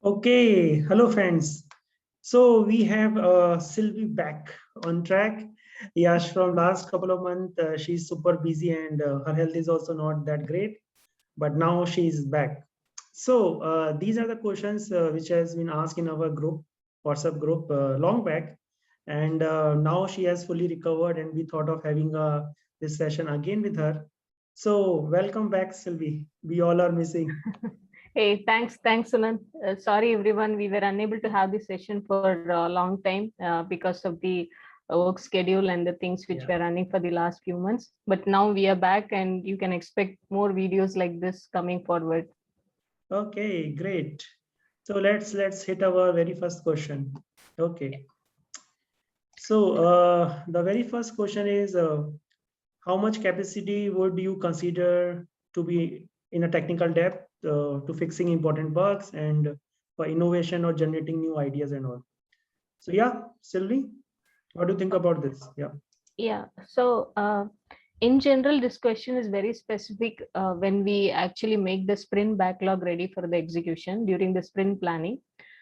Okay, hello friends. So we have Sylvie back on track. Yash from last couple of months, she's super busy and her health is also not that great, but now she's back. So these are the questions which has been asked in our group, WhatsApp group, long back, and now she has fully recovered, and we thought of having this session again with her. So welcome back, Sylvie. We all are missing. Hey, thanks, Sunan. Sorry, everyone. We were unable to have this session for a long time because of the work schedule and the things which Yeah. were running for the last few months. But now we are back, and you can expect more videos like this coming forward. Okay, great. So let's hit our very first question. Okay. So the very first question is how much capacity would you consider to be in a technical depth to fixing important bugs and for innovation or generating new ideas and all? So yeah, Sylvie, what do you think about this? Yeah. Yeah. So, in general, this question is very specific when we actually make the sprint backlog ready for the execution during the sprint planning.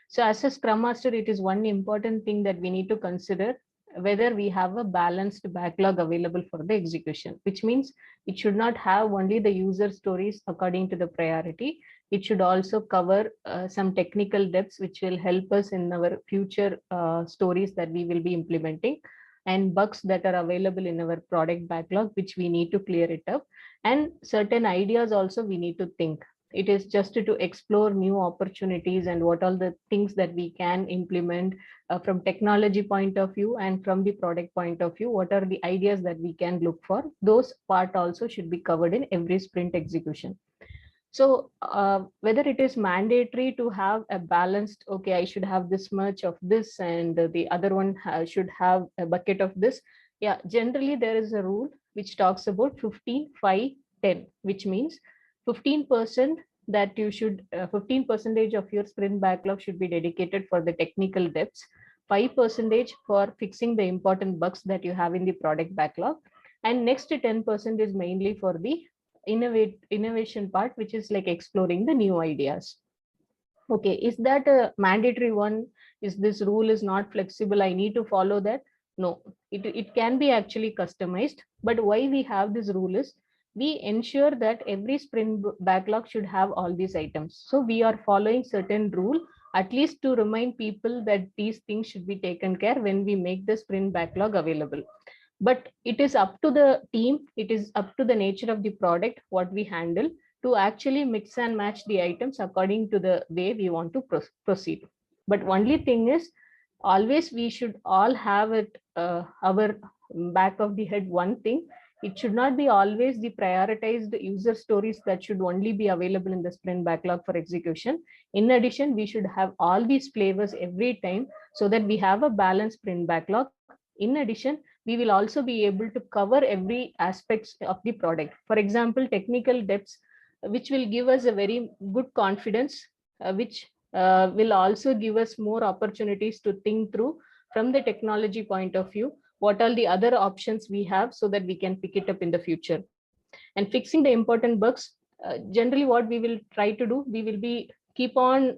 So, as a Scrum Master, it is one important thing that we need to consider whether we have a balanced backlog available for the execution, which means it should not have only the user stories according to the priority. It should also cover some technical depths, which will help us in our future stories that we will be implementing, and bugs that are available in our product backlog, which we need to clear it up, and certain ideas also we need to think. It is just to explore new opportunities and what all the things that we can implement from technology point of view and from the product point of view. What are the ideas that we can look for? Those part also should be covered in every sprint execution. So whether it is mandatory to have a balanced, okay, I should have this much of this and the other one should have a bucket of this. Yeah, generally there is a rule which talks about 15, 5, 10, which means 15% that you should, 15 percentage of your sprint backlog should be dedicated for the technical depths, 5% for fixing the important bugs that you have in the product backlog, and next 10% is mainly for the innovation part, which is like exploring the new ideas. Okay, is that a mandatory one? Is this rule is not flexible, I need to follow that? No, it can be actually customized. But why we have this rule is we ensure that every sprint backlog should have all these items, so we are following certain rule, at least to remind people that these things should be taken care when we make the sprint backlog available. But it is up to the team, it is up to the nature of the product what we handle to actually mix and match the items according to the way we want to proceed. But only thing is, always we should all have it our back of the head one thing: it should not be always the prioritized user stories that should only be available in the sprint backlog for execution. In addition, we should have all these flavors every time so that we have a balanced sprint backlog. In addition, we will also be able to cover every aspects of the product. For example, technical depths, which will give us a very good confidence, which will also give us more opportunities to think through from the technology point of view what are the other options we have, so that we can pick it up in the future. And fixing the important bugs, generally what we will try to do, we will be keep on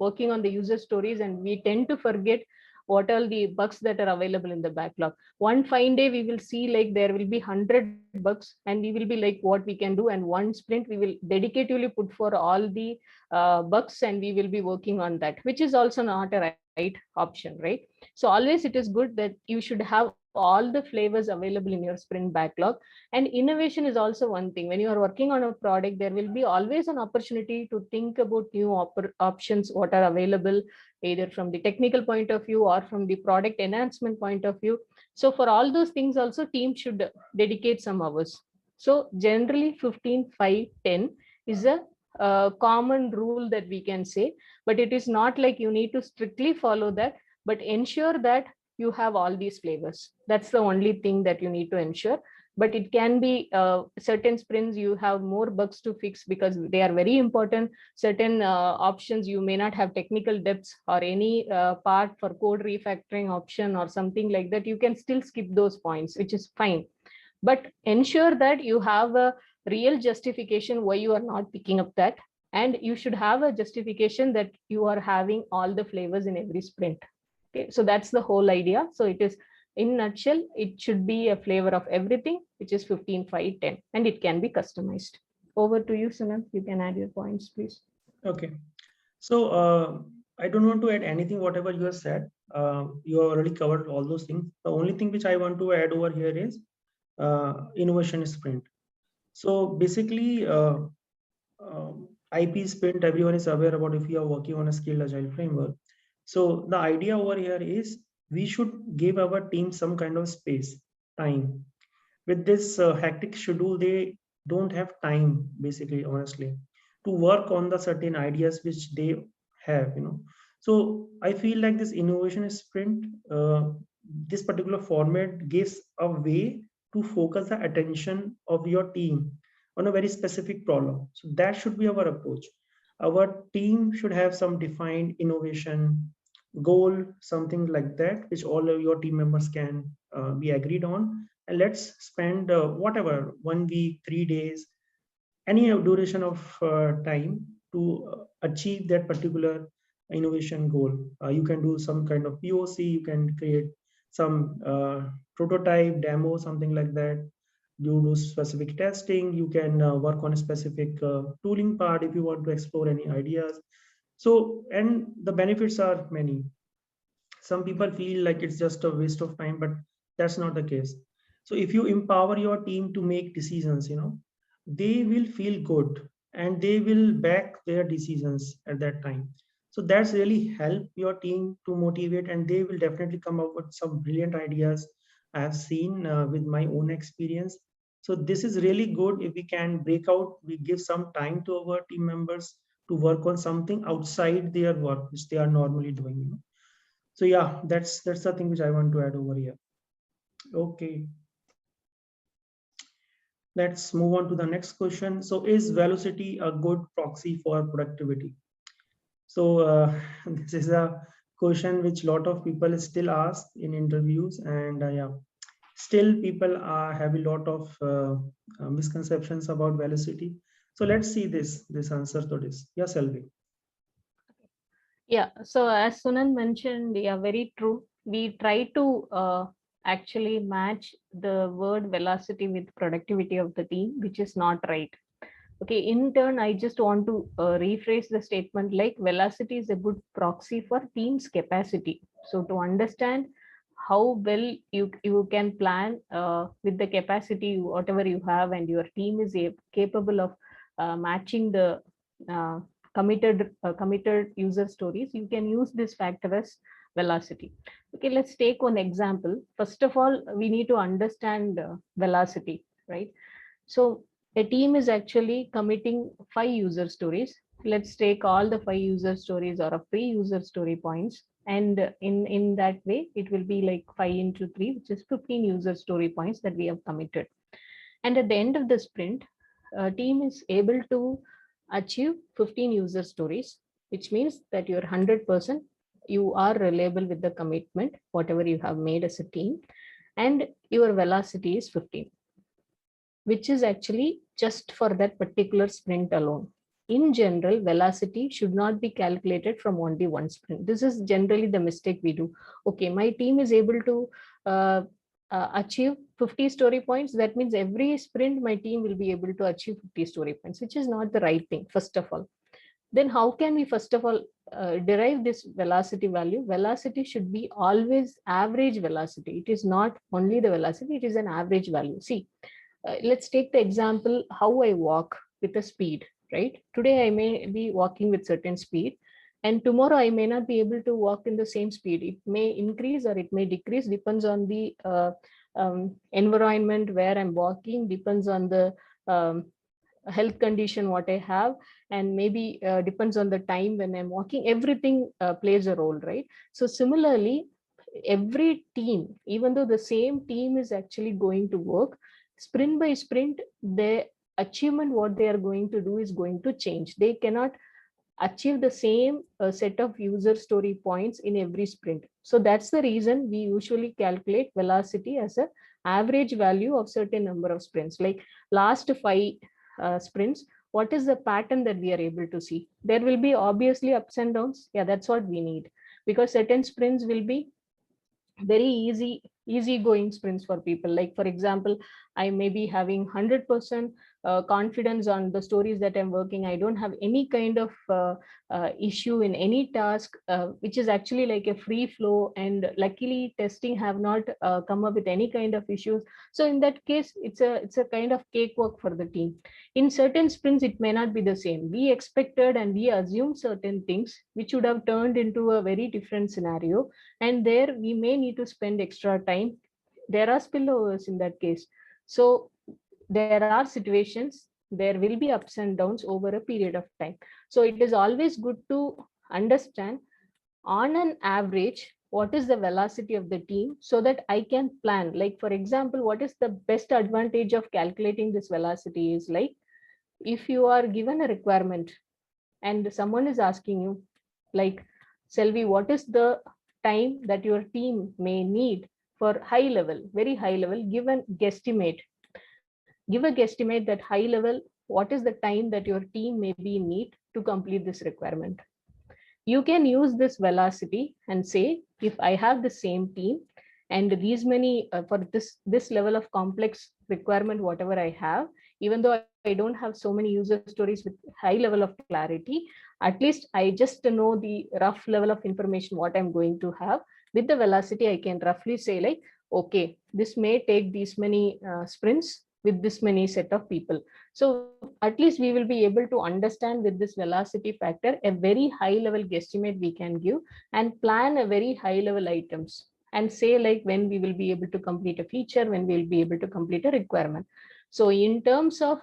working on the user stories, and we tend to forget what are the bugs that are available in the backlog. One fine day we will see like there will be 100 bugs, and we will be like what we can do, and one sprint we will dedicatively put for all the bugs, and we will be working on that, which is also not a right option, right? So always it is good that you should have all the flavors available in your sprint backlog. And innovation is also one thing. When you are working on a product, there will be always an opportunity to think about new options what are available, either from the technical point of view or from the product enhancement point of view. So for all those things also, team should dedicate some hours. So generally 15, 5, 10 is a common rule that we can say, but it is not like you need to strictly follow that, but ensure that you have all these flavors. That's the only thing that you need to ensure. But it can be certain sprints you have more bugs to fix because they are very important. Certain options you may not have technical depths or any part for code refactoring option or something like that. You can still skip those points, which is fine. But ensure that you have a real justification why you are not picking up that. And you should have a justification that you are having all the flavors in every sprint. Okay, so that's the whole idea. So it is, in a nutshell, it should be a flavor of everything, which is 15, 5, 10, and it can be customized. Over to you, Sunam. You can add your points, please. Okay. So I don't want to add anything, whatever you have said. You have already covered all those things. The only thing which I want to add over here is innovation sprint. So basically, IP sprint, everyone is aware about if you are working on a scaled agile framework. So the idea over here is we should give our team some kind of space, time. With this hectic schedule, they don't have time, basically, honestly, to work on the certain ideas which they have, So I feel like this innovation sprint, this particular format gives a way to focus the attention of your team on a very specific problem. So that should be our approach. Our team should have some defined innovation goal, something like that, which all of your team members can be agreed on. And let's spend whatever 1 week, 3 days, any duration of time to achieve that particular innovation goal. You can do some kind of POC, you can create some prototype demo, something like that. You do specific testing, you can work on a specific tooling part if you want to explore any ideas. So, and the benefits are many. Some people feel like it's just a waste of time, but that's not the case. So if you empower your team to make decisions, they will feel good and they will back their decisions at that time. So that's really help your team to motivate, and they will definitely come up with some brilliant ideas. I have seen with my own experience. So this is really good if we can break out, we give some time to our team members to work on something outside their work which they are normally doing. So yeah, that's the thing which I want to add over here. Okay, let's move on to the next question. So is velocity a good proxy for productivity? So this is a question which a lot of people still ask in interviews, and yeah, still people have a lot of misconceptions about velocity. So let's see this answer to this. Yes, Selvi. Yeah, so as Sunan mentioned, yeah, very true. We try to actually match the word velocity with productivity of the team, which is not right. Okay, in turn, I just want to rephrase the statement like velocity is a good proxy for team's capacity. So to understand how well you can plan with the capacity, whatever you have, and your team is capable of matching the uh, committed user stories, you can use this factor as velocity. Okay, let's take one example. First of all, we need to understand velocity, right? So a team is actually committing 5 user stories. Let's take all the 5 user stories or a pre-user story points. And in that way, it will be like 5 into 3, which is 15 user story points that we have committed. And at the end of the sprint, a team is able to achieve 15 user stories, which means that you're 100%, you are reliable with the commitment, whatever you have made as a team, and your velocity is 15, which is actually just for that particular sprint alone. In general, velocity should not be calculated from only one sprint. This is generally the mistake we do. Okay, my team is able to achieve 50 story points. That means every sprint, my team will be able to achieve 50 story points, which is not the right thing, first of all. Then how can we, first of all, derive this velocity value? Velocity should be always average velocity. It is not only the velocity, it is an average value. See, let's take the example how I walk with a speed, right? Today I may be walking with certain speed, and tomorrow I may not be able to walk in the same speed. It may increase or it may decrease, depends on the environment where I'm walking, depends on the health condition what I have, and maybe depends on the time when I'm walking. Everything plays a role, right? So similarly, every team, even though the same team is actually going to work, sprint by sprint, the achievement what they are going to do is going to change. They cannot achieve the same set of user story points in every sprint. So that's the reason we usually calculate velocity as an average value of certain number of sprints. Like last 5 sprints, what is the pattern that we are able to see? There will be obviously ups and downs. Yeah, that's what we need, because certain sprints will be very easy going sprints for people. Like for example, I may be having 100% confidence on the stories that I'm working. I don't have any kind of issue in any task, which is actually like a free flow, and luckily testing have not come up with any kind of issues. So in that case, it's a kind of cakewalk for the team. In certain sprints it may not be the same. We expected and we assumed certain things which would have turned into a very different scenario, and there we may need to spend extra time. There are spillovers in that case. So there are situations, there will be ups and downs over a period of time. So it is always good to understand on an average what is the velocity of the team, so that I can plan. Like for example, what is the best advantage of calculating this velocity is, like, if you are given a requirement and someone is asking you, like, Selvi, what is the time that your team may need for high level, very high level, give a guesstimate. Give a guesstimate that high level, what is the time that your team may be in need to complete this requirement. You can use this velocity and say, if I have the same team and these many for this level of complex requirement, whatever I have, even though I don't have so many user stories with high level of clarity, at least I just know the rough level of information what I'm going to have. With the velocity, I can roughly say, like, okay, this may take these many sprints with this many set of people. So at least we will be able to understand with this velocity factor a very high level guesstimate we can give, and plan a very high level items, and say like when we will be able to complete a feature, when we will be able to complete a requirement. So in terms of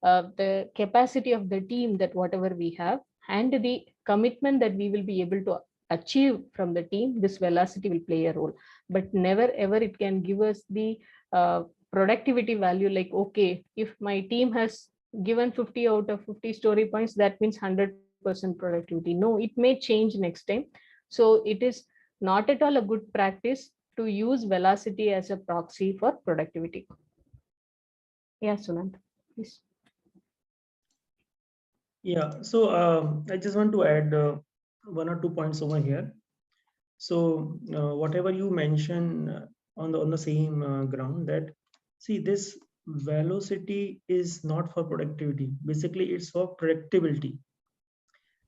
the capacity of the team, that whatever we have, and the commitment that we will be able to achieve from the team, this velocity will play a role. But never ever it can give us the productivity value, like, okay, if my team has given 50 out of 50 story points, that means 100% productivity. No, it may change next time. So it is not at all a good practice to use velocity as a proxy for productivity. Yeah, Sunand, please. Yeah, so I just want to add one or two points over here. So whatever you mentioned on the same ground, that see, this velocity is not for productivity. Basically, it's for predictability.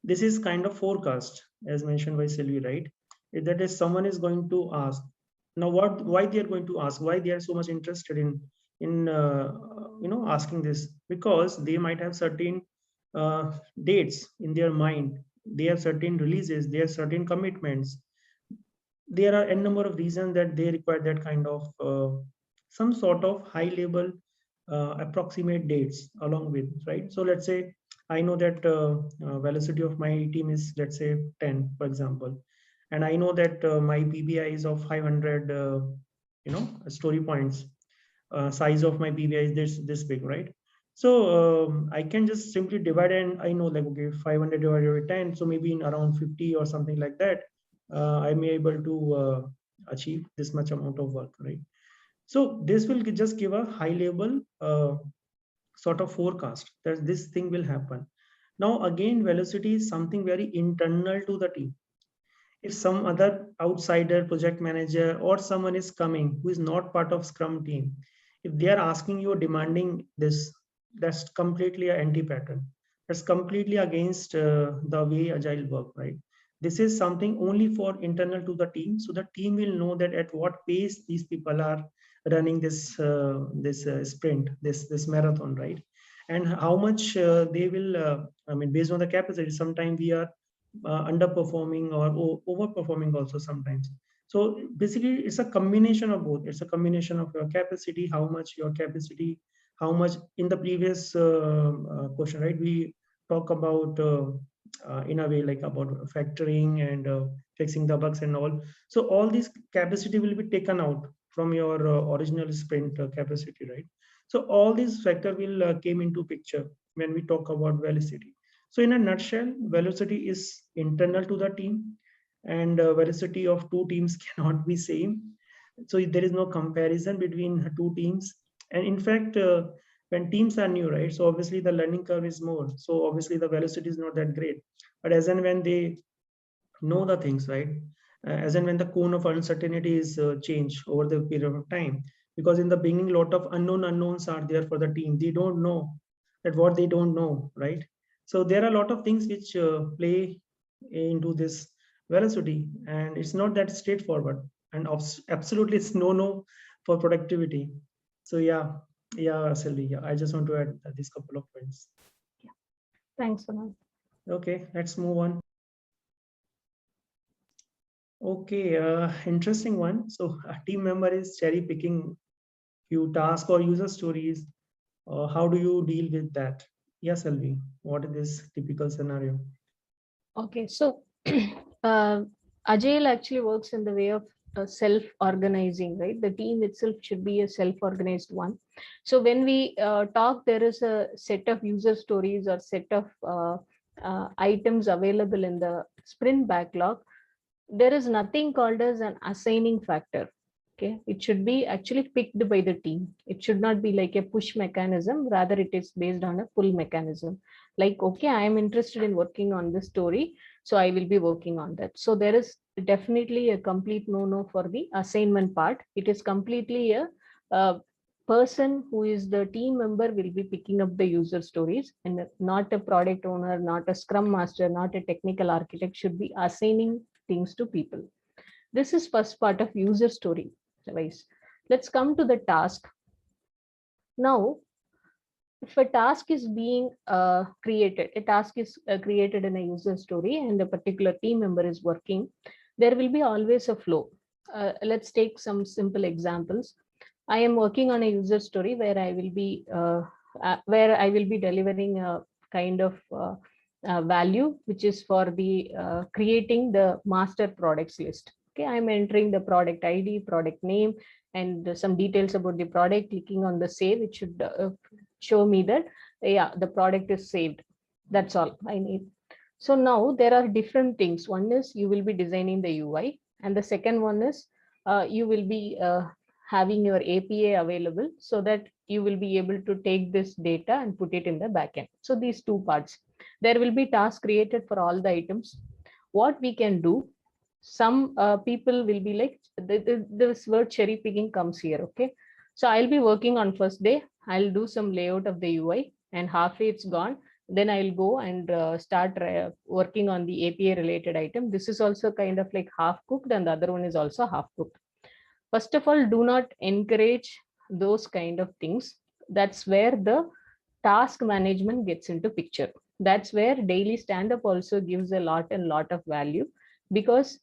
This is kind of forecast, as mentioned by Sylvie, right? That is, someone is going to ask now why they are going to ask, why they are so much interested in asking this, because they might have certain dates in their mind, they have certain releases, they have certain commitments. There are n number of reasons that they require that kind of some sort of high level approximate dates along with, right? So let's say I know that velocity of my team is, let's say, 10, for example, and I know that my PBI is of 500 story points. Size of my PBI is this big, right? So I can just simply divide, and I know, like, okay, 500 divided by 10, so maybe in around 50 or something like that, I may able to achieve this much amount of work, right? So this will just give a high level sort of forecast that this thing will happen. Now again, velocity is something very internal to the team. If some other outsider project manager or someone is coming who is not part of Scrum team, if they are asking you or demanding this, that's completely an anti-pattern. That's completely against the way Agile work, right? This is something only for internal to the team, so the team will know that at what pace these people are running this sprint, this marathon, right? And how much they will. I mean, based on the capacity, sometimes we are underperforming or overperforming also sometimes. So basically, it's a combination of both. It's a combination of your capacity, how much your capacity, how much in the previous question, right? We talk about in a way like about factoring and fixing the bugs and all. So all this capacity will be taken out from your original sprint capacity, right? So all these factor will came into picture when we talk about velocity. So in a nutshell, velocity is internal to the team, and velocity of two teams cannot be same. So there is no comparison between two teams. And in fact, when teams are new, right? So obviously the learning curve is more. So obviously the velocity is not that great. But as and when they know the things, right? As and when the cone of uncertainty is changed over the period of time, because in the beginning, a lot of unknowns are there for the team. They don't know that what they don't know, right? So there are a lot of things which play into this velocity, and it's not that straightforward. And absolutely, it's no for productivity. So yeah, Sylvie, yeah, I just want to add these couple of points. Yeah. Thanks, Anand. Okay, let's move on. Okay, interesting one. So a team member is cherry picking few tasks or user stories. How do you deal with that? Yes, Elvi, what is this typical scenario? Okay, so Agile actually works in the way of self-organizing, right? The team itself should be a self-organized one. So when we talk, there is a set of user stories or set of items available in the sprint backlog. There is nothing called as an assigning factor. Okay, it should be actually picked by the team. It should not be like a push mechanism, rather it is based on a pull mechanism. Like, okay, I am interested in working on this story, so I will be working on that. So there is definitely a complete no for the assignment part. It is completely a person who is the team member will be picking up the user stories, and not a product owner, not a scrum master, not a technical architect should be assigning things to people. This is first part of user story wise. Let's come to the task. Now, if a task is being created, a task is created in a user story and a particular team member is working, there will be always a flow. Let's take some simple examples. I am working on a user story where I will be delivering a kind of value, which is for the creating the master products list. Okay, I'm entering the product ID, product name, and some details about the product. Clicking on the save, it should show me that yeah, the product is saved. That's all I need. So now there are different things. One is you will be designing the UI, and the second one is you will be having your API available so that you will be able to take this data and put it in the backend. So these two parts, there will be tasks created for all the items. What we can do, some people will be like, this word cherry picking comes here. Okay, so I'll be working on first day, I'll do some layout of the UI, and halfway it's gone. Then I'll go and start working on the API related item. This is also kind of like half cooked, and the other one is also half cooked. First of all, do not encourage those kind of things. That's where the task management gets into picture. That's where daily stand up also gives a lot of value, because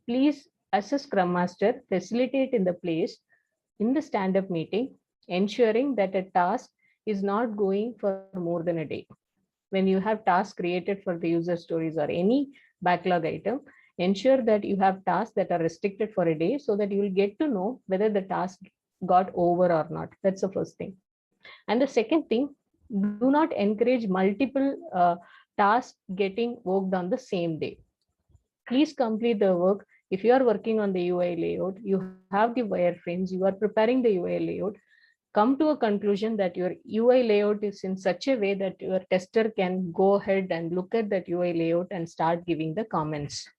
please, as a scrum master, facilitate in the place in the stand up meeting, ensuring that a task is not going for more than a day. When you have tasks created for the user stories or any backlog item, ensure that you have tasks that are restricted for a day, so that you will get to know whether the task got over or not. That's the first thing. And the second thing, do not encourage multiple tasks getting worked on the same day. Please complete the work. If you are working on the UI layout, you have the wireframes, you are preparing the UI layout, come to a conclusion that your UI layout is in such a way that your tester can go ahead and look at that UI layout and start giving the comments.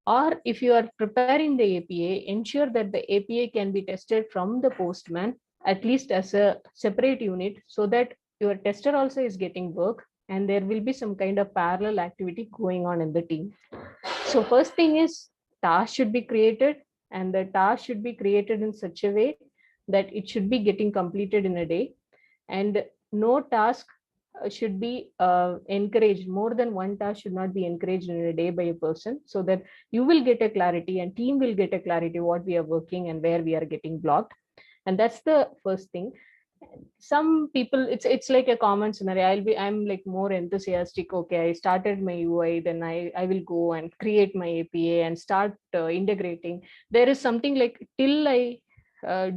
Or if you are preparing the API, ensure that the API can be tested from the postman, at least as a separate unit, so that your tester also is getting work and there will be some kind of parallel activity going on in the team. So first thing is, task should be created, and the task should be created in such a way that it should be getting completed in a day, and no task should be encouraged. More than one task should not be encouraged in a day by a person, so that you will get a clarity and team will get a clarity what we are working and where we are getting blocked. And that's the first thing. Some people, it's like a common scenario. I'm like more enthusiastic. Okay, I started my UI, then I will go and create my API and start integrating. There is something like, till I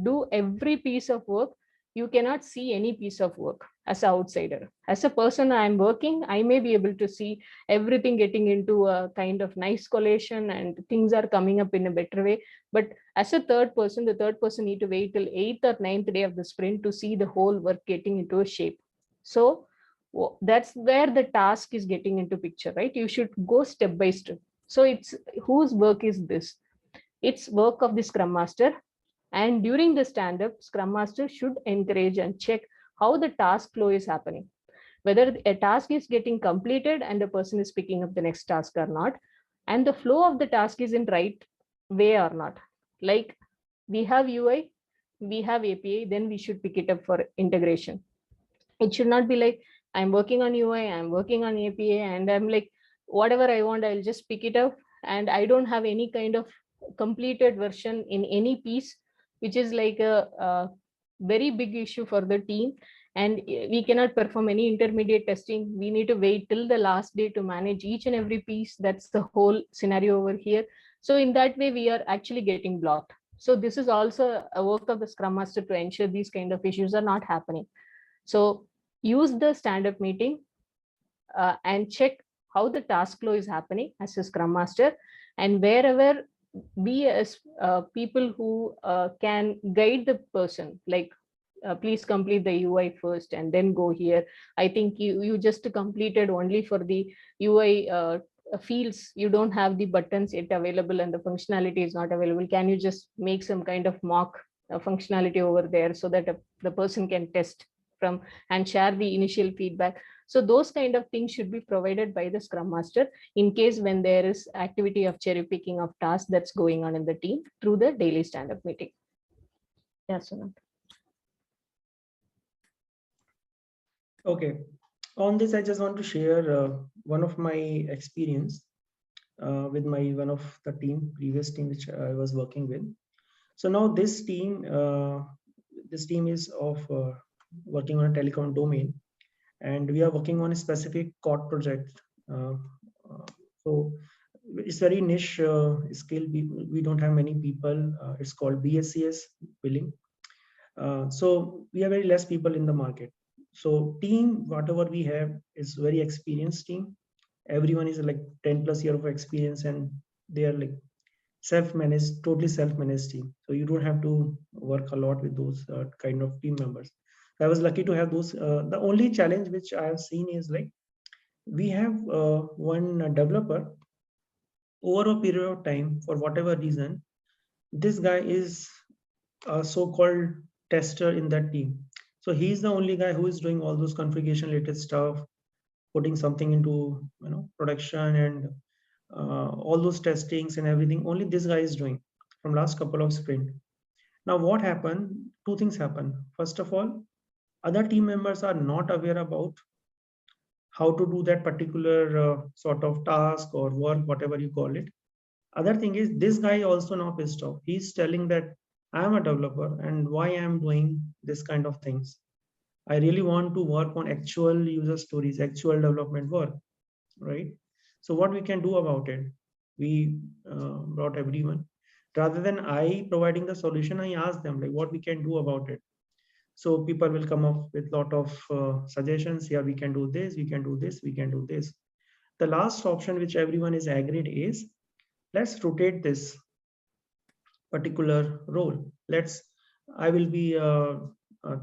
do every piece of work, you cannot see any piece of work as an outsider. As a person, I'm working, I may be able to see everything getting into a kind of nice collation and things are coming up in a better way. But as a third person, the third person need to wait till 8th or 9th day of the sprint to see the whole work getting into a shape. So that's where the task is getting into picture, right? You should go step by step. So it's whose work is this? It's work of the Scrum Master. And during the stand-up, Scrum Master should encourage and check how the task flow is happening, whether a task is getting completed and the person is picking up the next task or not, and the flow of the task is in right way or not. Like we have UI, we have API, then we should pick it up for integration. It should not be like I'm working on UI, I'm working on API, and I'm like whatever I want, I'll just pick it up, and I don't have any kind of completed version in any piece, which is like a very big issue for the team. And we cannot perform any intermediate testing. We need to wait till the last day to manage each and every piece. That's the whole scenario over here. So in that way, we are actually getting blocked. So this is also a work of the Scrum Master to ensure these kind of issues are not happening. So use the stand-up meeting and check how the task flow is happening as a Scrum Master, and wherever we as people who can guide the person, like please complete the UI first and then go here. I think you just completed only for the UI fields. You don't have the buttons yet available and the functionality is not available. Can you just make some kind of mock functionality over there so that the person can test from and share the initial feedback? So those kind of things should be provided by the Scrum Master in case when there is activity of cherry picking of tasks that's going on in the team through the daily stand-up meeting. Yes, Sunand. Okay. On this, I just want to share one of my experience with one of the previous team which I was working with. So now this team is of working on a telecom domain, and we are working on a specific COD project. So it's very niche skill. We don't have many people. It's called BSCS billing. So we are very less people in the market. So team, whatever we have, is very experienced team. Everyone is like 10 plus year of experience, and they are like self-managed, totally self-managed team. So you don't have to work a lot with those kind of team members. I was lucky to have those. The only challenge which I have seen is like we have one developer. Over a period of time, for whatever reason, this guy is a so-called tester in that team. So he's the only guy who is doing all those configuration related stuff, putting something into production and all those testings and everything. Only this guy is doing from last couple of sprint. Now what happened? Two things happen. First of all, other team members are not aware about how to do that particular sort of task or work, whatever you call it. Other thing is, this guy also now pissed off. He's telling that I'm a developer and why I'm doing this kind of things. I really want to work on actual user stories, actual development work, right? So what we can do about it? We brought everyone. Rather than I providing the solution, I asked them like what we can do about it. So people will come up with lot of suggestions. Here we can do this, we can do this, we can do this. The last option which everyone is agreed is, let's rotate this particular role. I will be a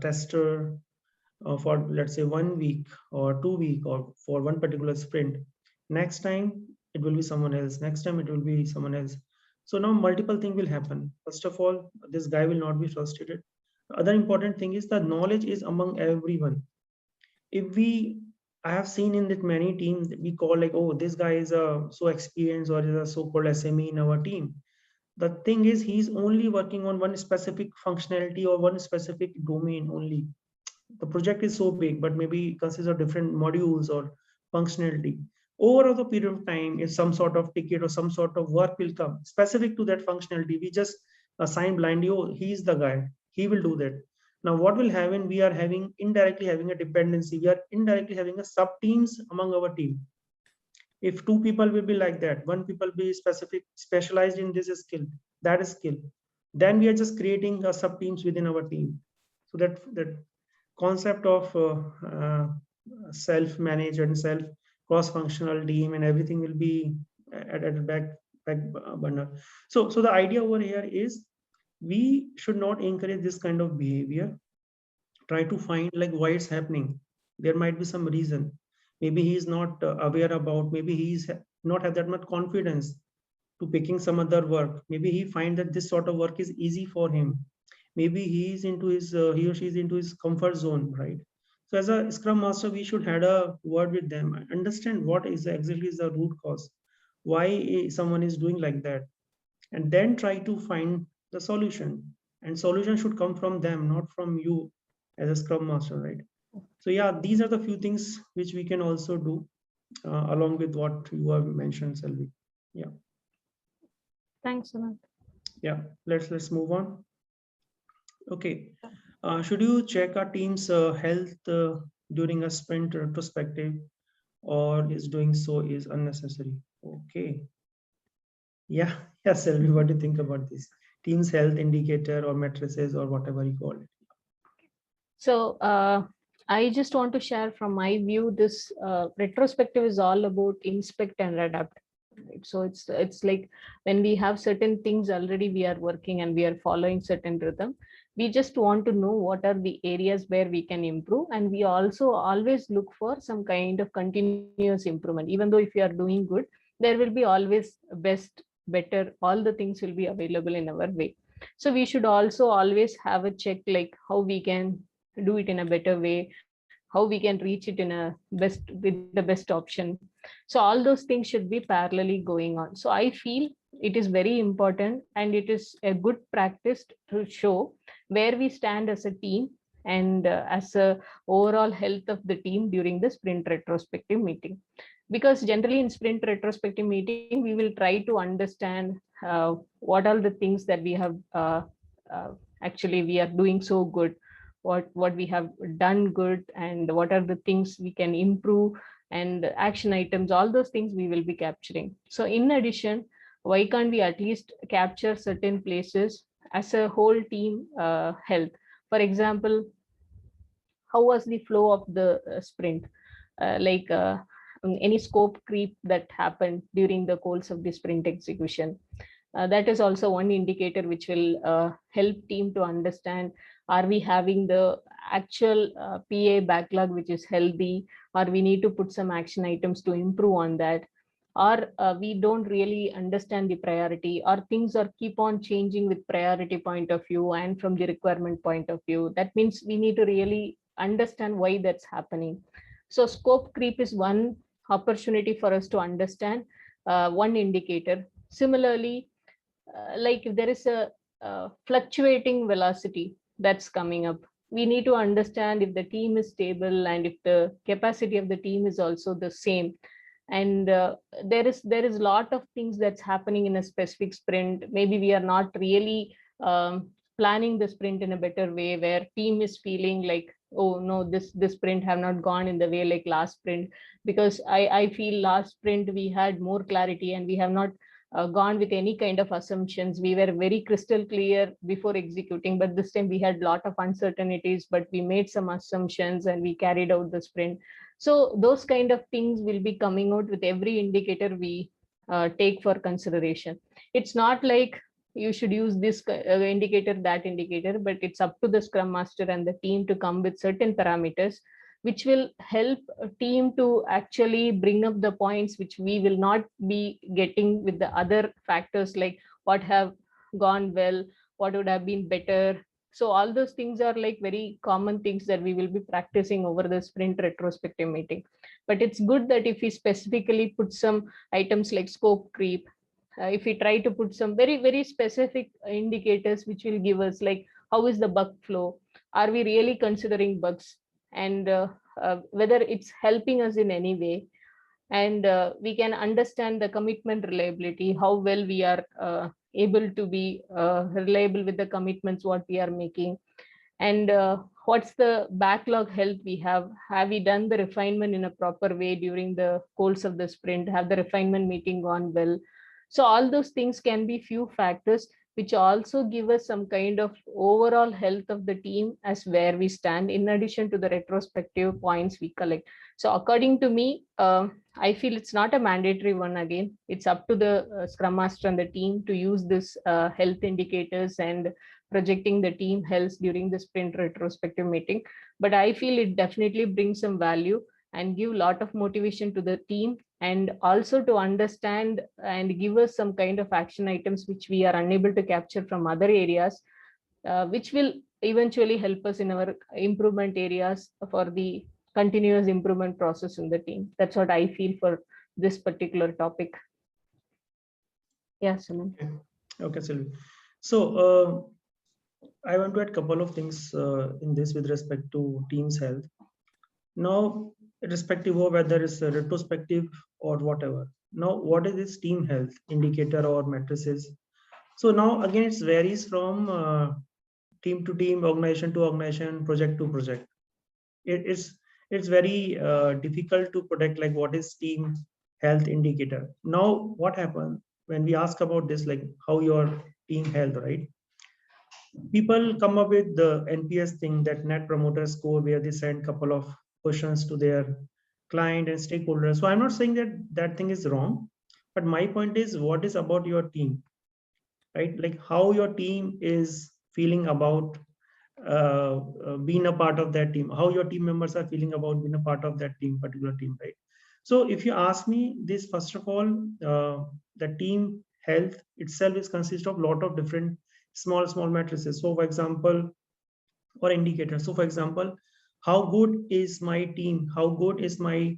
tester for let's say 1 week or 2 week or for one particular sprint. Next time it will be someone else. Next time it will be someone else. So now multiple things will happen. First of all, this guy will not be frustrated. The other important thing is the knowledge is among everyone. I have seen in that many teams we call like, oh, this guy is so experienced or is a so-called SME in our team. The thing is, he's only working on one specific functionality or one specific domain only. The project is so big, but maybe consists of different modules or functionality. Over the period of time, if some sort of ticket or some sort of work will come specific to that functionality, we just assign blindly, oh, he's the guy, he will do that. Now, what will happen? We are indirectly having a dependency. We are indirectly having a sub teams among our team. If two people will be like that, one people be specialized in this skill, that skill, then we are just creating a sub teams within our team. So that concept of self-managed and self cross-functional team and everything will be at back burner. So the idea over here is we should not encourage this kind of behavior. Try to find like why it's happening. There might be some reason. Maybe he is not aware about. Maybe he's not have that much confidence to picking some other work. Maybe he find that this sort of work is easy for him. Maybe he is into his he or she is into his comfort zone, right? So as a Scrum Master, we should had a word with them, understand what is exactly is the root cause, why someone is doing like that, and then try to find the solution. And solution should come from them, not from you as a Scrum Master, right? So yeah, these are the few things which we can also do along with what you have mentioned, Selvi. Yeah. Thanks, Sunand. Yeah, let's move on. Okay. Should you check our team's health during a sprint retrospective, or is doing so is unnecessary? Okay. Yeah, yeah, Selvi, what do you think about this? Team's health indicator or matrices or whatever you call it. So I just want to share from my view, this retrospective is all about inspect and adapt. Right? So it's like when we have certain things already we are working and we are following certain rhythm, we just want to know what are the areas where we can improve, and we also always look for some kind of continuous improvement. Even though if you are doing good, there will be always best, better, all the things will be available in our way. So we should also always have a check like how we can do it in a better way, how we can reach it in a best with the best option. So all those things should be parallelly going on. So I feel it is very important and it is a good practice to show where we stand as a team and as a overall health of the team during the sprint retrospective meeting. Because generally in sprint retrospective meeting we will try to understand what are the things that we have uh, actually we are doing so good, what we have done good, and what are the things we can improve, and action items, all those things we will be capturing. So in addition, why can't we at least capture certain places as a whole team health? For example, how was the flow of the sprint, like any scope creep that happened during the course of the sprint execution. That is also one indicator which will help team to understand, are we having the actual PA backlog which is healthy, or we need to put some action items to improve on that, or we don't really understand the priority, or things are keep on changing with priority point of view and from the requirement point of view. That means we need to really understand why that's happening. So scope creep is one opportunity for us to understand, one indicator. Similarly, like if there is a fluctuating velocity that's coming up, we need to understand if the team is stable and if the capacity of the team is also the same. And there is a lot of things that's happening in a specific sprint. Maybe we are not really planning the sprint in a better way, where team is feeling like, oh no, this sprint have not gone in the way like last sprint, because I feel last sprint we had more clarity and we have not gone with any kind of assumptions. We were very crystal clear before executing, but this time we had a lot of uncertainties, but we made some assumptions and we carried out the sprint. So those kind of things will be coming out with every indicator we take for consideration. It's not like you should use this indicator, that indicator, but it's up to the Scrum Master and the team to come with certain parameters which will help a team to actually bring up the points which we will not be getting with the other factors, like what have gone well, what would have been better. So all those things are like very common things that we will be practicing over the sprint retrospective meeting. But it's good that if we specifically put some items like scope creep, if we try to put some very specific indicators which will give us like how is the bug flow, are we really considering bugs, and whether it's helping us in any way, and we can understand the commitment reliability, how well we are able to be reliable with the commitments what we are making, and what's the backlog health we have we done the refinement in a proper way during the course of the sprint, have the refinement meeting gone well. So all those things can be few factors which also give us some kind of overall health of the team as where we stand, in addition to the retrospective points we collect. So according to me, I feel it's not a mandatory one. Again, it's up to the Scrum Master and the team to use this health indicators and projecting the team health during the sprint retrospective meeting. But I feel it definitely brings some value and give a lot of motivation to the team, and also to understand and give us some kind of action items which we are unable to capture from other areas, which will eventually help us in our improvement areas for the continuous improvement process in the team. That's what I feel for this particular topic. Yeah, Suman. Okay, Sylvie. So I want to add a couple of things in this with respect to team's health. Now, irrespective of whether it's a retrospective or whatever. Now, what is this team health indicator or matrices? So now again, it varies from team to team, organization to organization, project to project. It's very difficult to predict like what is team health indicator. Now, what happens when we ask about this, like how your team health, right? People come up with the NPS thing, that net promoter score, where they send couple of questions to their client and stakeholders. So I'm not saying that that thing is wrong, but my point is what is about your team, right? Like how your team is feeling about being a part of that team, how your team members are feeling about being a part of that team, particular team, right? So if you ask me this, first of all, the team health itself is consist of lot of different small matrices. So for example, or indicators. So for example, how good is my team? How good is my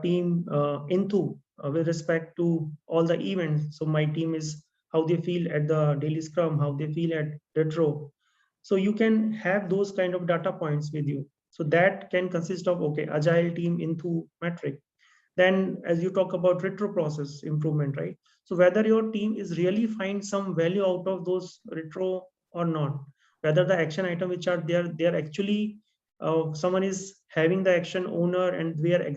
team into with respect to all the events? So my team is how they feel at the daily scrum, how they feel at retro. So you can have those kind of data points with you. So that can consist of, okay, agile team into metric. Then as you talk about retro process improvement, right? So whether your team is really find some value out of those retro or not, whether the action item which are there, they are actually someone is having the action owner and we are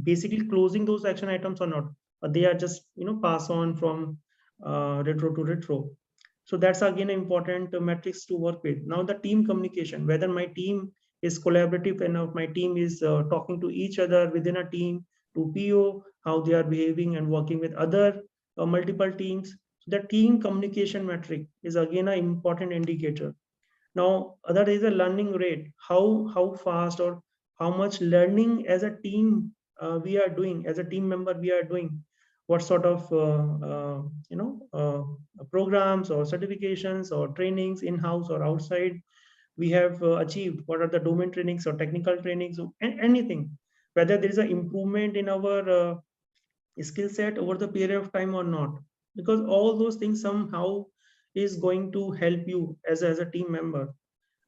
basically closing those action items or not, or they are just pass on from retro to retro. So that's again an important metrics to work with. Now the team communication, whether my team is collaborative enough, my team is talking to each other within a team, to PO, how they are behaving and working with other multiple teams. The team communication metric is again an important indicator. Now, other is the learning rate, how fast or how much learning as a team we are doing, as a team member we are doing, what sort of programs or certifications or trainings in-house or outside we have achieved, what are the domain trainings or technical trainings, or anything, whether there is an improvement in our skill set over the period of time or not, because all those things somehow is going to help you as a team member.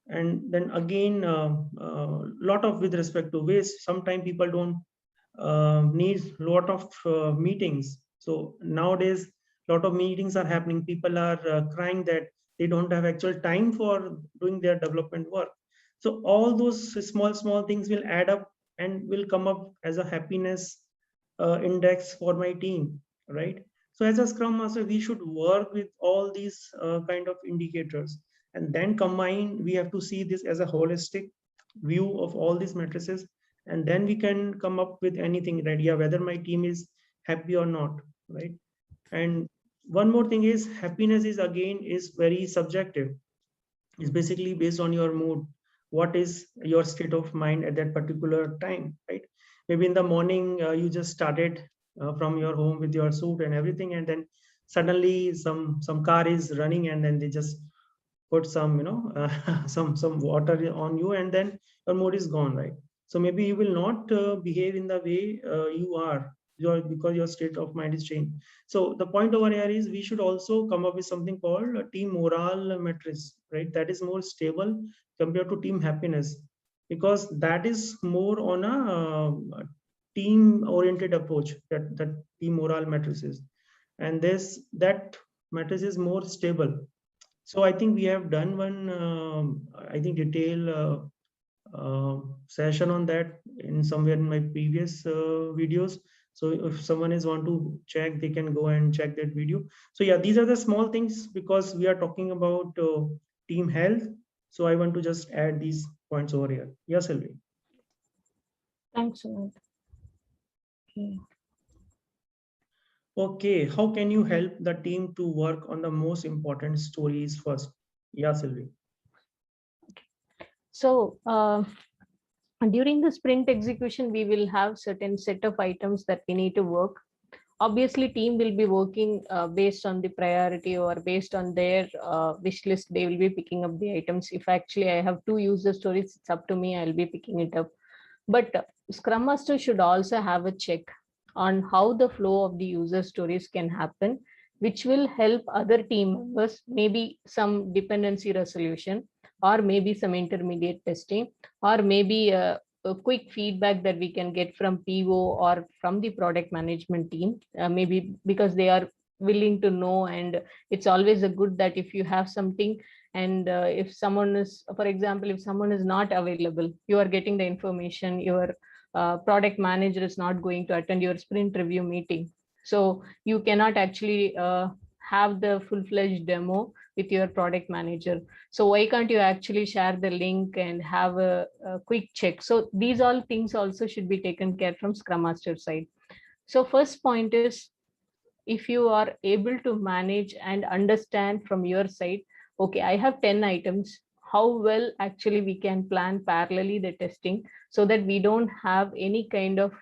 And then again, lot of with respect to waste, sometimes people don't need lot of meetings. So nowadays lot of meetings are happening, people are crying that they don't have actual time for doing their development work. So all those small things will add up and will come up as a happiness index for my team, right? So as a scrum master, we should work with all these kind of indicators, and then combine, we have to see this as a holistic view of all these matrices, and then we can come up with anything, right? Yeah, whether my team is happy or not, right? And one more thing is, happiness is again is very subjective. It's basically based on your mood, what is your state of mind at that particular time, right? Maybe in the morning you just started from your home with your suit and everything, and then suddenly some car is running, and then they just put some some water on you, and then your mood is gone, right? So maybe you will not behave in the way because your state of mind is changed. So the point over here is we should also come up with something called a team morale matrix, right? That is more stable compared to team happiness, because that is more on a team oriented approach, that team morale matrix is, and that matrix is more stable. So I think we have done one, I think detailed session on that in somewhere in my previous videos. So if someone is want to check, they can go and check that video. So yeah, these are the small things because we are talking about team health. So I want to just add these points over here. Yes, Sylvie. Thanks, Sumant. Okay. Okay, how can you help the team to work on the most important stories first? Yeah, Sylvie. So during the sprint execution, we will have certain set of items that we need to work. Obviously, team will be working based on the priority or based on their wish list. They will be picking up the items. If actually I have two user stories, it's up to me. I'll be picking it up. But Scrum Master should also have a check on how the flow of the user stories can happen, which will help other team members, maybe some dependency resolution, or maybe some intermediate testing, or maybe a quick feedback that we can get from PO or from the product management team, maybe because they are willing to know. And it's always a good that if you have something, and if someone is, for example, if someone is not available, you are getting the information, your product manager is not going to attend your sprint review meeting, so you cannot actually have the full-fledged demo with your product manager. So why can't you actually share the link and have a quick check? So these all things also should be taken care from Scrum Master side. So first point is, if you are able to manage and understand from your side, okay, I have 10 items, how well actually we can plan parallelly the testing, so that we don't have any kind of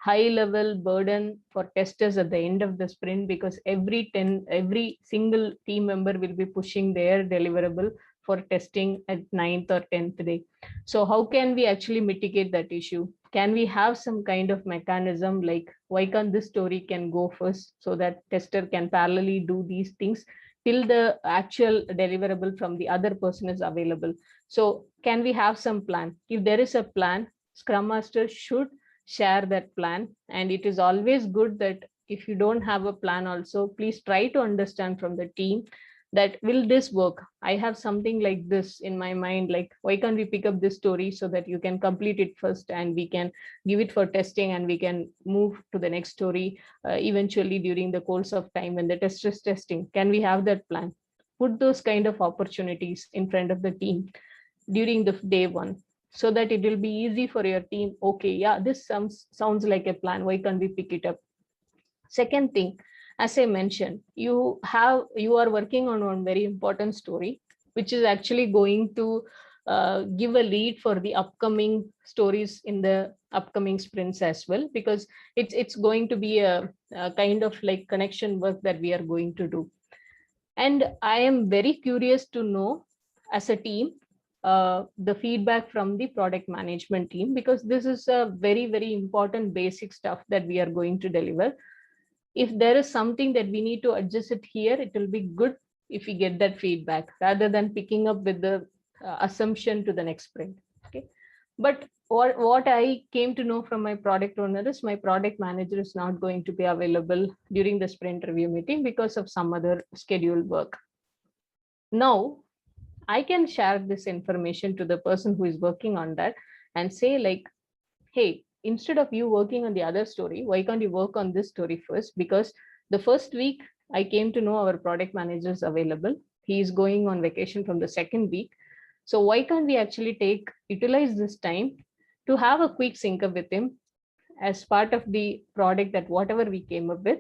high level burden for testers at the end of the sprint, because every single team member will be pushing their deliverable for testing at 9th or 10th day. So how can we actually mitigate that issue? Can we have some kind of mechanism, like why can't this story can go first, so that tester can parallelly do these things till the actual deliverable from the other person is available? So can we have some plan? If there is a plan, Scrum Master should share that plan. And it is always good that if you don't have a plan also, please try to understand from the team that will this work? I have something like this in my mind, like why can't we pick up this story so that you can complete it first and we can give it for testing and we can move to the next story eventually during the course of time when the tester is testing. Can we have that plan? Put those kind of opportunities in front of the team during the day one, so that it will be easy for your team. Okay, yeah, this sounds like a plan, why can't we pick it up? Second thing, as I mentioned, you are working on one very important story, which is actually going to give a lead for the upcoming stories in the upcoming sprints as well, because it's going to be a kind of like connection work that we are going to do. And I am very curious to know, as a team, the feedback from the product management team, because this is a very important basic stuff that we are going to deliver. If there is something that we need to adjust it here, it will be good if we get that feedback rather than picking up with the assumption to the next sprint. Okay, but what I came to know from my product owner is my product manager is not going to be available during the sprint review meeting because of some other scheduled work. Now I can share this information to the person who is working on that and say, like, hey, instead of you working on the other story, why can't you work on this story first? Because the first week I came to know our product manager is available. He is going on vacation from the second week. So why can't we actually utilize this time to have a quick sync up with him as part of the product, that whatever we came up with,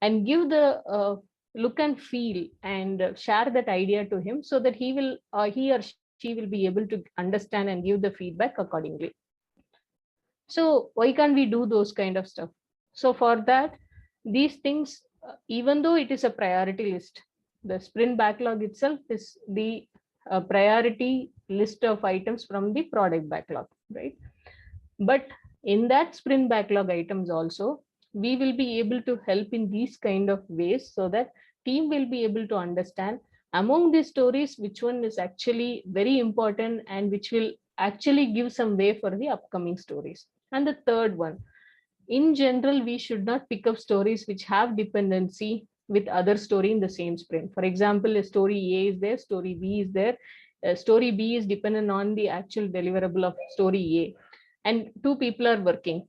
and give the look and feel and share that idea to him, so that he or she will be able to understand and give the feedback accordingly. So why can't we do those kind of stuff? So for that, these things, even though it is a priority list, the sprint backlog itself is the priority list of items from the product backlog, right? But in that sprint backlog items also, we will be able to help in these kind of ways, so that team will be able to understand among these stories which one is actually very important and which will actually give some way for the upcoming stories. And the third one, in general, we should not pick up stories which have dependency with other story in the same sprint. For example, a story A is there, story B is there, story B is dependent on the actual deliverable of story A, and two people are working.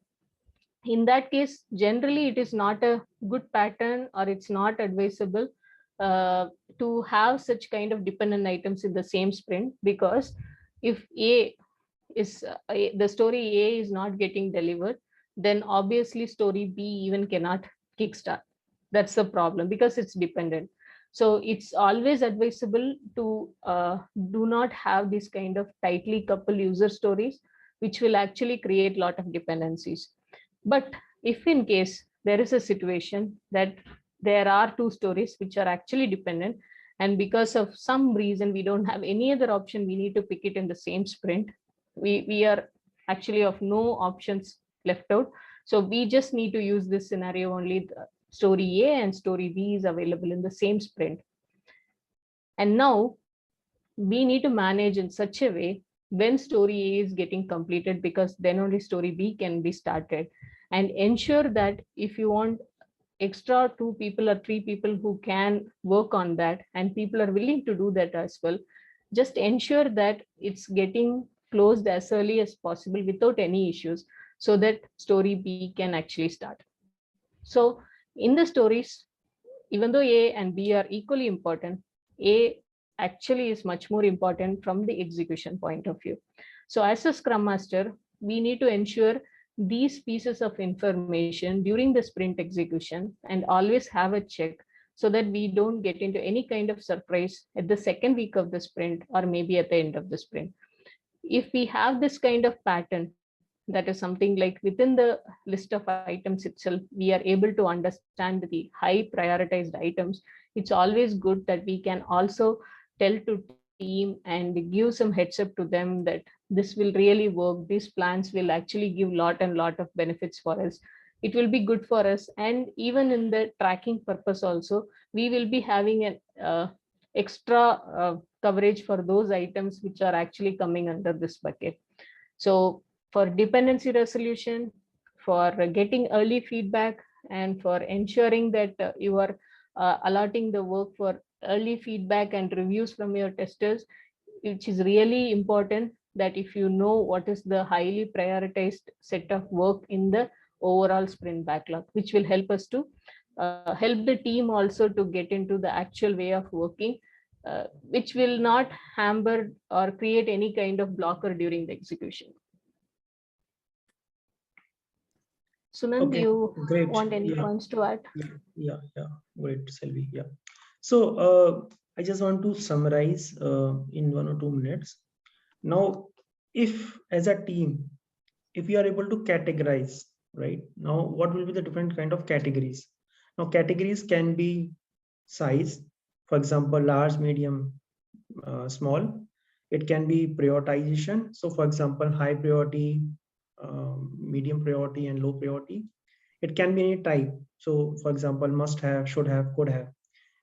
in that case, generally it is not a good pattern, or it's not advisable to have such kind of dependent items in the same sprint, because if the story A is not getting delivered, then obviously story B even cannot kickstart. That's the problem, because it's dependent. So it's always advisable to do not have this kind of tightly coupled user stories, which will actually create a lot of dependencies. But if in case there is a situation that there are two stories which are actually dependent, and because of some reason we don't have any other option, we need to pick it in the same sprint, we are actually of no options left out. So we just need to use this scenario only. The story A and story B is available in the same sprint. And now we need to manage in such a way when story A is getting completed, because then only story B can be started, and ensure that if you want extra 2 people or 3 people who can work on that, and people are willing to do that as well, just ensure that it's getting closed as early as possible without any issues, so that story B can actually start. So in the stories, even though A and B are equally important, A actually is much more important from the execution point of view. So as a Scrum Master, we need to ensure these pieces of information during the sprint execution, and always have a check, so that we don't get into any kind of surprise at the second week of the sprint, or maybe at the end of the sprint. If we have this kind of pattern, that is something like within the list of items itself, we are able to understand the high prioritized items, it's always good that we can also tell to team and give some heads up to them that this will really work, these plans will actually give lot of benefits for us, it will be good for us. And even in the tracking purpose also, we will be having an extra coverage for those items which are actually coming under this bucket. So for dependency resolution, for getting early feedback, and for ensuring that you are allotting the work for early feedback and reviews from your testers, which is really important, that if you know what is the highly prioritized set of work in the overall sprint backlog, which will help us to help the team also to get into the actual way of working, which will not hamper or create any kind of blocker during the execution. Sunan, do Okay, you great. want any Yeah, points to add? yeah. Great, Selvi. Yeah. So I just want to summarize in 1 or 2 minutes. Now, if as a team, if we are able to categorize, right? Now, what will be the different kind of categories? Now, categories can be size, for example, large, medium, small. It can be prioritization. So, for example, high priority, medium priority, and low priority. It can be any type. So, for example, must have, should have, could have.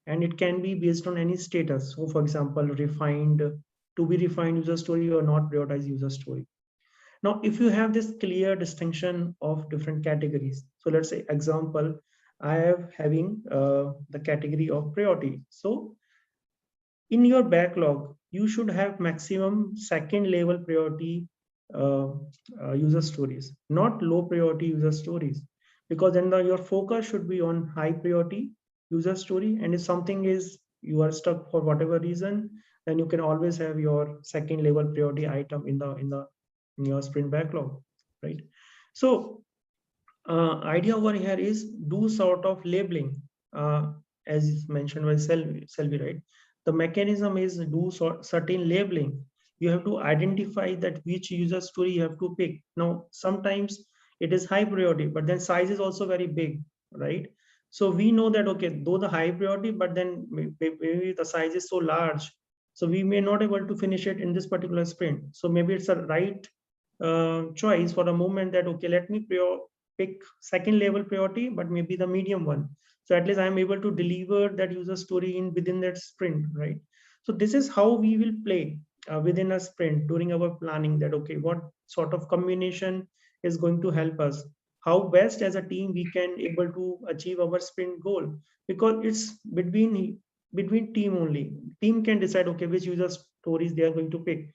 And it can be based on any status. So, for example, refined, to be refined user story or not prioritized user story. Now, if you have this clear distinction of different categories, so let's say example, I am having the category of priority. So in your backlog, you should have maximum second level priority uh, user stories, not low priority user stories, because then your focus should be on high priority user story. And if something is you are stuck for whatever reason, then you can always have your second level priority item in your sprint backlog, right? So idea over here is do sort of labeling, as mentioned by Selvi, right? The mechanism is do certain labeling. You have to identify that which user story you have to pick. Now, sometimes it is high priority, but then size is also very big, right? So we know that, okay, though the high priority, but then maybe the size is so large, so we may not able to finish it in this particular sprint. So maybe it's a right choice for a moment that, okay, let me pick second level priority, but maybe the medium one. So at least I'm able to deliver that user story in within that sprint, right? So this is how we will play within a sprint during our planning, that, okay, what sort of combination is going to help us, how best as a team we can able to achieve our sprint goal, because it's between team only. Team can decide, okay, which user stories they are going to pick.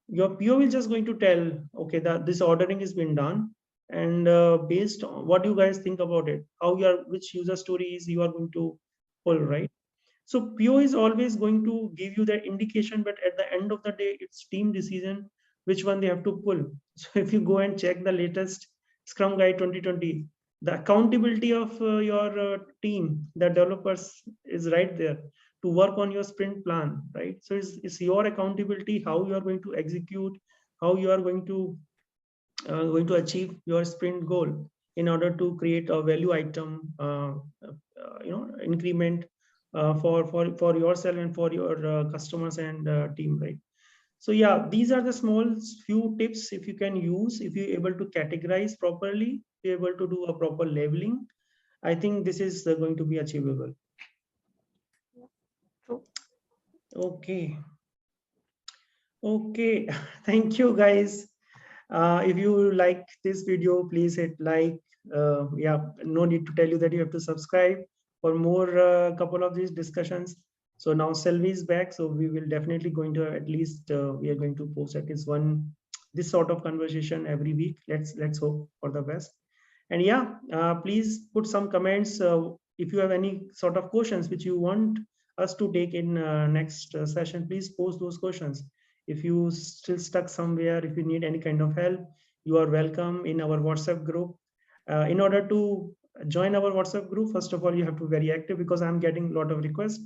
Your PO is just going to tell, okay, that this ordering has been done, and based on what you guys think about it, how you are, which user stories you are going to pull, right? So PO is always going to give you that indication, but at the end of the day, it's team decision which one they have to pull. So if you go and check the latest Scrum Guide 2020, the accountability of your team, the developers, is right there to work on your sprint plan, right? So it's your accountability, how you are going to execute, how you are going to achieve your sprint goal in order to create a value item, increment for yourself and for your customers and team, right? So yeah, these are the small few tips if you can use, if you're able to categorize properly, be able to do a proper labeling. I think this is going to be achievable. True. Okay. Okay. Thank you, guys. If you like this video, please hit like. Yeah, no need to tell you that you have to subscribe for more couple of these discussions. So now Selvi is back, so we will definitely going to at least we are going to post at least one this sort of conversation every week. Let's hope for the best. And yeah, please put some comments if you have any sort of questions which you want us to take in next session. Please post those questions. If you still stuck somewhere, if you need any kind of help, you are welcome in our WhatsApp group. In order to join our WhatsApp group, first of all, you have to be very active, because I'm getting a lot of requests.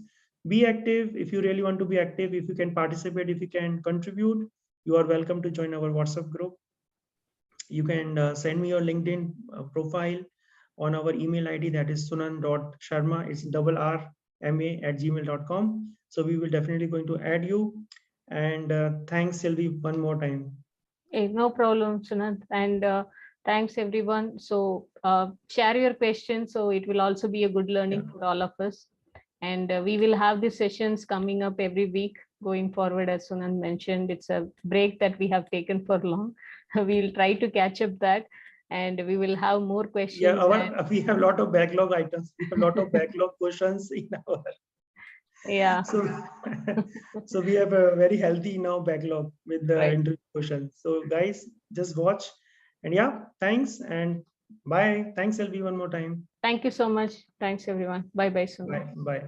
Be active if you really want to be active. If you can participate, if you can contribute, you are welcome to join our WhatsApp group. You can send me your LinkedIn profile on our email ID, that is sunan.sharma, it's rrma@gmail.com. So we will definitely going to add you. And thanks, Sylvie, one more time. Hey, no problem, Sunant. And thanks, everyone. So share your questions. So it will also be a good learning for all of us. And we will have these sessions coming up every week going forward. As Sunant mentioned, it's a break that we have taken for long. We'll try to catch up that, and we will have more questions. Yeah, we have a lot of backlog items. We have a lot of backlog questions in our. Yeah. So we have a very healthy now backlog with the interview questions. So guys, just watch. And yeah, thanks and bye. Thanks, LV, one more time. Thank you so much. Thanks, everyone. Bye bye, Sunant. Bye. Bye.